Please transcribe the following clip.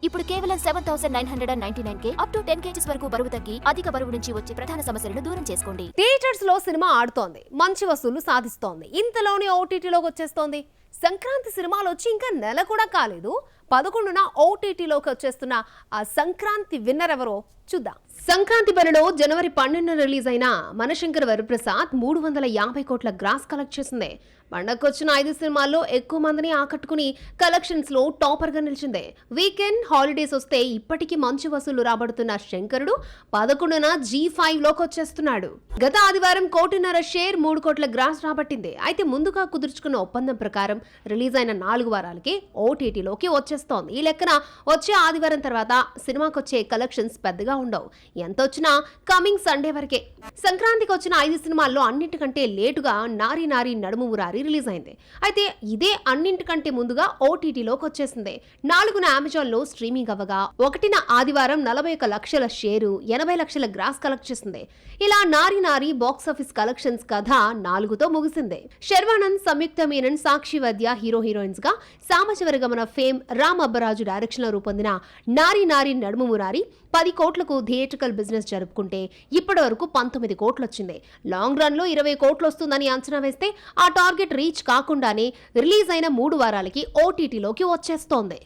ఇప్పుడు కేవలం 7,999 up to 10 kgs వరకు బరువు తగ్గి అధిక బరువు నుంచి వచ్చే ప్రధాన సమస్యలను దూరం చేసుకోండి. థియేటర్స్ లో సినిమా ఆడుతోంది, మంచి వసూళ్లు సాధిస్తోంది. ఇంతలోనే ఓటీటీలోకి వచ్చేస్తోంది. సంక్రాంతి సినిమాలు వచ్చి ఇంకా నెల కూడా కాలేదు. 11న ఓటీటీలోకి వచ్చేస్తున్న ఆ సంక్రాంతి విన్నర్ ఎవరో చూద్దాం. సంక్రాంతి బరిలో జనవరి 12న రిలీజ్ అయిన మనశంకర్ వరప్రసాద్ 350 కోట్ల గ్రాస్ కలెక్ట్ చేసింది. పండగకొచ్చిన 5 సినిమాల్లో ఎక్కువ మందిని ఆకట్టుకుని కలెక్షన్స్ లో టాపర్ గా నిలిచింది. వీకెండ్ హాలిడేస్ వస్తే ఇప్పటికీ మంచి వసూలు రాబడుతున్న శంకరుడు 11న G5 లోకి వచ్చేస్తున్నాడు. గత ఆదివారం 1.5 కోటి షేర్ 3 కోట్ల గ్రాస్ రాబట్టింది. అయితే ముందుగా కుదుర్చుకున్న ఒప్పందం ప్రకారం రిలీజ్ అయిన 4 వారాలకి ఓటీటీలోకి వచ్చేస్తోంది. ఈ లెక్కన వచ్చే ఆదివారం తర్వాత సినిమాకొచ్చే కలెక్షన్స్ పెద్దగా ఉండవు. ఎంత వచ్చినా కమింగ్ సండే వరకే. సంక్రాంతికి వచ్చిన 5 సినిమాల్లో అన్నింటికంటే లేటుగా నారీ నారీ నడుము మురారి రిలీజ్ అయింది. అయితే ఇదే అన్నింటికంటే ముందుగా ఓటీటీలోకి వచ్చేసింది. 4న అమెజాన్ లో స్ట్రీమింగ్ అవ్వగా 1న ఆదివారం 41 లక్షల షేరు 80 లక్షల గ్రాస్ కలెక్ట్ చేసింది. ఇలా నారీ నారీ బాక్సాఫీస్ కలెక్షన్స్ కథ 4తో ముగిసింది. శర్వానంద్, సంయుక్త మీనన్, సాక్షి వద్య హీరోయిన్స్ గా, సామశివరగమన ఫేమ్ రామ్ అబ్బరాజు డైరెక్షన్ లో రూపొందిన నారీ నారీ నడుము మురారి 10 కోట్లకు థియేట్రికల్ బిజినెస్ జరుపుకుంటే ఇప్పటి వరకు 19 కోట్లు వచ్చింది. లాంగ్ రన్ లో 20 కోట్లు వస్తుందని అంచనా వేస్తే ఆ టార్గెట్ రీచ్ కాకుండానే రిలీజ్ అయిన 3 వారాలకి ఓటీటీలోకి వచ్చేస్తోంది.